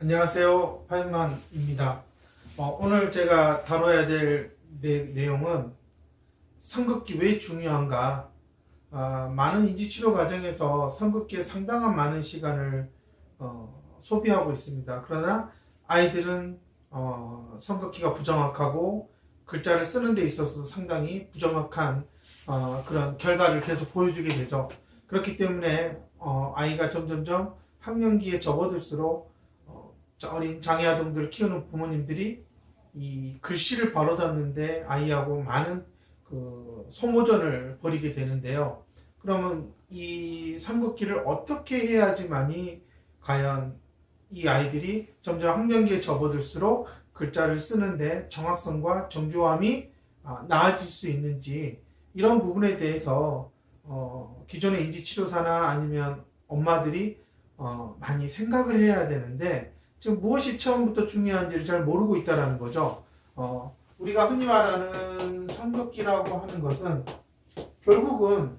안녕하세요. 파이만입니다. 오늘 제가 다뤄야 될 내용은 성급기 왜 중요한가. 많은 인지치료 과정에서 성급기에 상당한 많은 시간을 소비하고 있습니다. 그러나 아이들은 성급기가 부정확하고 글자를 쓰는 데 있어서 상당히 부정확한 그런 결과를 계속 보여주게 되죠. 그렇기 때문에 아이가 점점점 학년기에 접어들수록 어린 장애아동들을 키우는 부모님들이 이 글씨를 바로잡는데 아이하고 많은 그 소모전을 벌이게 되는데요. 그러면 이 삼국기를 어떻게 해야지만이 과연 이 아이들이 점점 학년기에 접어들수록 글자를 쓰는데 정확성과 정교함이 나아질 수 있는지, 이런 부분에 대해서 기존의 인지치료사나 아니면 엄마들이 많이 생각을 해야 되는데, 지금 무엇이 처음부터 중요한지를 잘 모르고 있다는 거죠. 우리가 흔히 말하는 성급기라고 하는 것은 결국은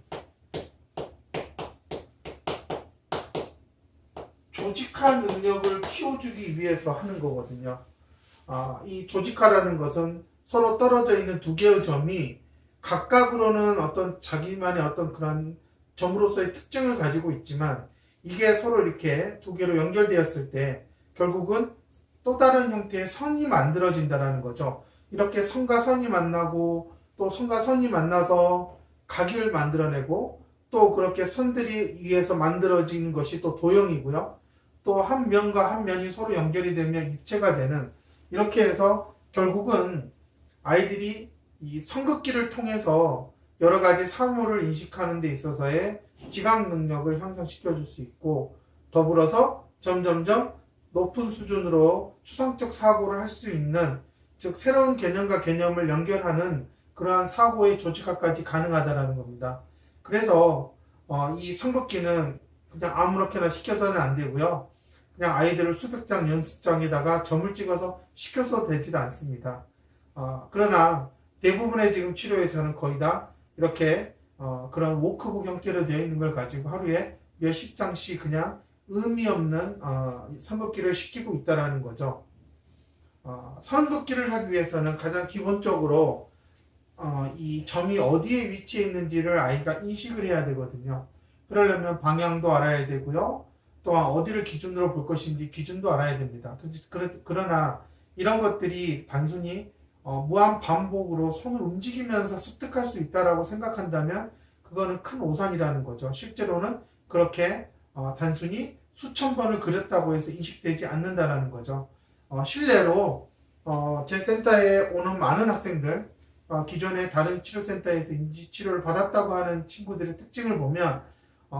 조직화 능력을 키워주기 위해서 하는 거거든요. 이 조직화라는 것은 서로 떨어져 있는 두 개의 점이 각각으로는 어떤 자기만의 어떤 그런 점으로서의 특징을 가지고 있지만, 이게 서로 이렇게 두 개로 연결되었을 때 결국은 또 다른 형태의 선이 만들어진다는 거죠. 이렇게 선과 선이 만나고 또 선과 선이 만나서 각을 만들어내고, 또 그렇게 선들이 의해서 만들어지는 것이 또 도형이고요. 또 한 면과 한 면이 서로 연결이 되면 입체가 되는, 이렇게 해서 결국은 아이들이 이 성급기를 통해서 여러 가지 사물을 인식하는 데 있어서의 지각 능력을 향상시켜 줄 수 있고, 더불어서 점점점 높은 수준으로 추상적 사고를 할 수 있는, 즉 새로운 개념과 개념을 연결하는 그러한 사고의 조직화까지 가능하다는 겁니다. 그래서 이 성급기는 그냥 아무렇게나 시켜서는 안 되고요. 그냥 아이들을 수백 장 연습장에다가 점을 찍어서 시켜서 되지도 않습니다. 그러나 대부분의 지금 치료에서는 거의 다 이렇게 그런 워크북 형태로 되어 있는 걸 가지고 하루에 몇십 장씩 그냥 의미 없는 성급기를 시키고 있다는 거죠. 성급기를 하기 위해서는 가장 기본적으로 이 점이 어디에 위치해 있는지를 아이가 인식을 해야 되거든요. 그러려면 방향도 알아야 되고요. 또한 어디를 기준으로 볼 것인지 기준도 알아야 됩니다. 그러나 이런 것들이 단순히 무한 반복으로 손을 움직이면서 습득할 수 있다고 생각한다면 그거는 큰 오산이라는 거죠. 실제로는 그렇게 단순히 수천 번을 그렸다고 해서 인식되지 않는다는 거죠. 실례로 제 센터에 오는 많은 학생들, 기존의 다른 치료센터에서 인지치료를 받았다고 하는 친구들의 특징을 보면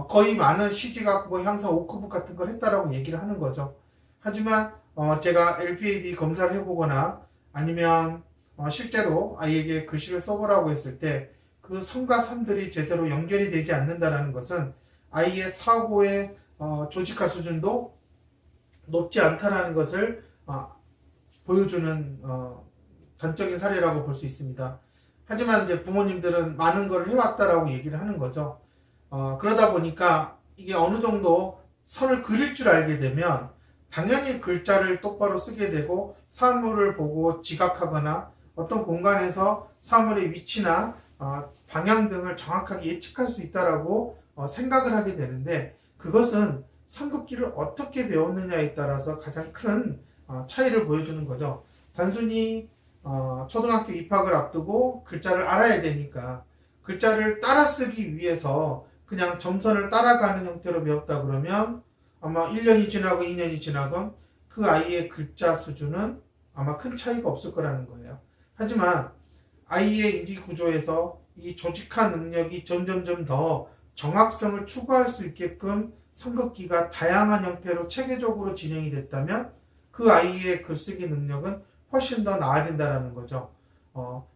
거의 많은 시지각과 향상 워크북 같은 걸 했다라고 얘기를 하는 거죠. 하지만 제가 LPAD 검사를 해보거나 아니면 실제로 아이에게 글씨를 써보라고 했을 때 그 선과 선들이 제대로 연결이 되지 않는다는 것은 아이의 사고의 조직화 수준도 높지 않다는 것을 보여주는 단적인 사례라고 볼 수 있습니다. 하지만 이제 부모님들은 많은 걸 해왔다라고 얘기를 하는 거죠. 그러다 보니까 이게 어느 정도 선을 그릴 줄 알게 되면 당연히 글자를 똑바로 쓰게 되고, 사물을 보고 지각하거나 어떤 공간에서 사물의 위치나 방향 등을 정확하게 예측할 수 있다라고 생각을 하게 되는데, 그것은 성급기를 어떻게 배웠느냐에 따라서 가장 큰 차이를 보여주는 거죠. 단순히 초등학교 입학을 앞두고 글자를 알아야 되니까 글자를 따라 쓰기 위해서 그냥 점선을 따라가는 형태로 배웠다 그러면 아마 1년이 지나고 2년이 지나건 그 아이의 글자 수준은 아마 큰 차이가 없을 거라는 거예요. 하지만 아이의 인지 구조에서 이 조직화 능력이 점점점 더 정확성을 추구할 수 있게끔 성급기가 다양한 형태로 체계적으로 진행이 됐다면 그 아이의 글쓰기 능력은 훨씬 더 나아진다는 거죠.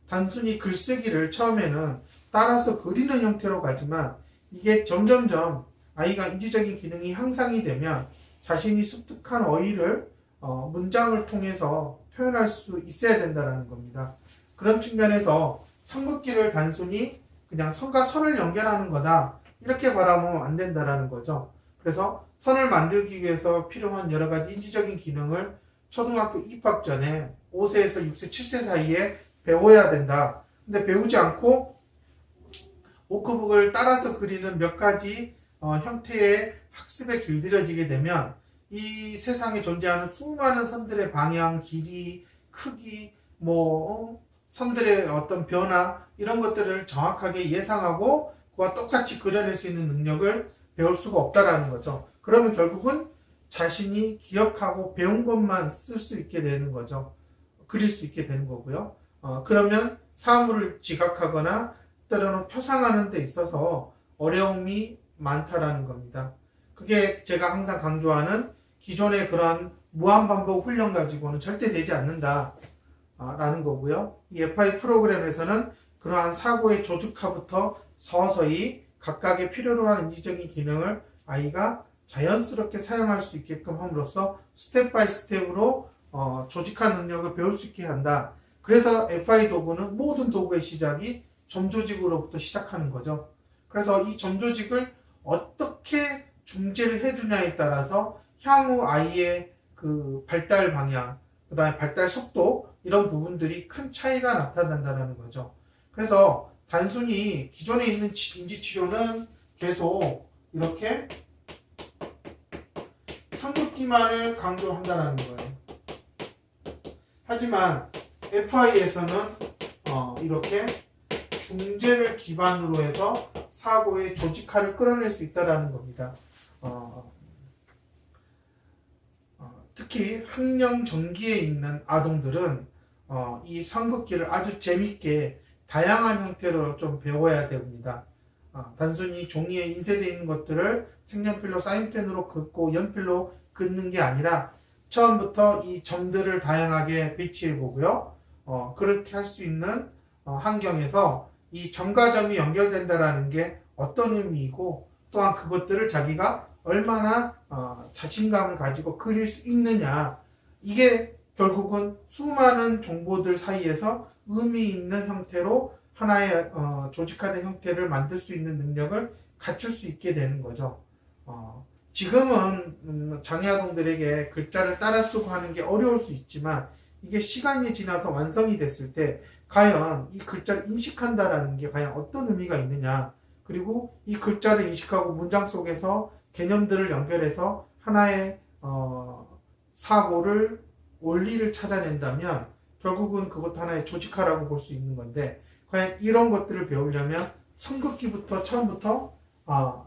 단순히 글쓰기를 처음에는 따라서 그리는 형태로 가지만, 이게 점점점 아이가 인지적인 기능이 향상이 되면 자신이 습득한 어휘를 문장을 통해서 표현할 수 있어야 된다는 겁니다. 그런 측면에서 성급기를 단순히 그냥 선과 선을 연결하는 거다, 이렇게 바라보면 안 된다는 거죠. 그래서 선을 만들기 위해서 필요한 여러 가지 인지적인 기능을 초등학교 입학 전에 5세에서 6세, 7세 사이에 배워야 된다. 근데 배우지 않고 워크북을 따라서 그리는 몇 가지 형태의 학습에 길들여지게 되면 이 세상에 존재하는 수많은 선들의 방향, 길이, 크기, 선들의 어떤 변화 이런 것들을 정확하게 예상하고 그와 똑같이 그려낼 수 있는 능력을 배울 수가 없다라는 거죠. 그러면 결국은 자신이 기억하고 배운 것만 쓸 수 있게 되는 거죠. 그릴 수 있게 되는 거고요. 그러면 사물을 지각하거나 때로는 표상하는 데 있어서 어려움이 많다라는 겁니다. 그게 제가 항상 강조하는 기존의 그러한 무한반복 훈련 가지고는 절대 되지 않는다 라는 거고요. 이 FI 프로그램에서는 그러한 사고의 조직화부터 서서히 각각의 필요로 하는 인지적인 기능을 아이가 자연스럽게 사용할 수 있게끔 함으로써 스텝 바이 스텝으로 조직한 능력을 배울 수 있게 한다. 그래서 FI 도구는 모든 도구의 시작이 점조직으로부터 시작하는 거죠. 그래서 이 점조직을 어떻게 중재를 해주냐에 따라서 향후 아이의 그 발달 방향, 그 다음에 발달 속도 이런 부분들이 큰 차이가 나타난다는 거죠. 그래서 단순히 기존에 있는 인지치료는 계속 이렇게 삼국기만을 강조한다는 거예요. 하지만 FI에서는 이렇게 중재를 기반으로 해서 사고의 조직화를 끌어낼 수 있다는 겁니다. 특히 학령 전기에 있는 아동들은 이 삼국기를 아주 재밌게 다양한 형태로 좀 배워야 됩니다. 단순히 종이에 인쇄되어 있는 것들을 색연필로 사인펜으로 긋고 연필로 긋는 게 아니라 처음부터 이 점들을 다양하게 배치해 보고요. 그렇게 할 수 있는 환경에서 이 점과 점이 연결된다라는 게 어떤 의미이고 또한 그것들을 자기가 얼마나 자신감을 가지고 그릴 수 있느냐, 이게 결국은 수많은 정보들 사이에서 의미 있는 형태로 하나의 조직화된 형태를 만들 수 있는 능력을 갖출 수 있게 되는 거죠. 지금은 장애아동들에게 글자를 따라 쓰고 하는 게 어려울 수 있지만 이게 시간이 지나서 완성이 됐을 때 과연 이 글자를 인식한다라는 게 과연 어떤 의미가 있느냐, 그리고 이 글자를 인식하고 문장 속에서 개념들을 연결해서 하나의 사고를, 원리를 찾아낸다면 결국은 그것도 하나의 조직화라고 볼 수 있는 건데, 과연 이런 것들을 배우려면 삼국기부터 처음부터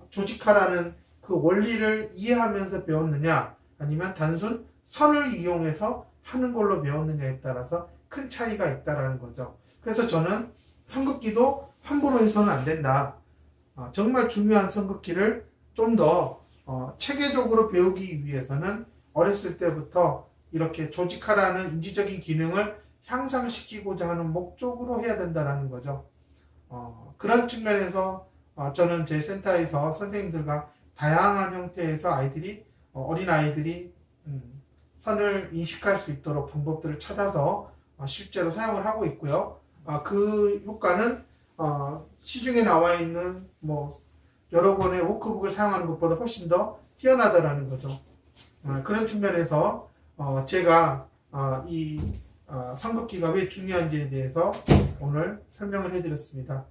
조직화라는 그 원리를 이해하면서 배웠느냐, 아니면 단순 선을 이용해서 하는 걸로 배웠느냐에 따라서 큰 차이가 있다라는 거죠. 그래서 저는 삼국기도 함부로 해서는 안 된다. 정말 중요한 삼국기를 좀 더 체계적으로 배우기 위해서는 어렸을 때부터 이렇게 조직화라는 인지적인 기능을 향상시키고자 하는 목적으로 해야 된다는 거죠. 그런 측면에서 저는 제 센터에서 선생님들과 다양한 형태에서 어린 아이들이 선을 인식할 수 있도록 방법들을 찾아서 실제로 사용을 하고 있고요. 그 효과는 시중에 나와 있는 여러 권의 워크북을 사용하는 것보다 훨씬 더 뛰어나다라는 거죠. 그런 측면에서 제가 이 삼국기가 왜 중요한지에 대해서 오늘 설명을 해드렸습니다.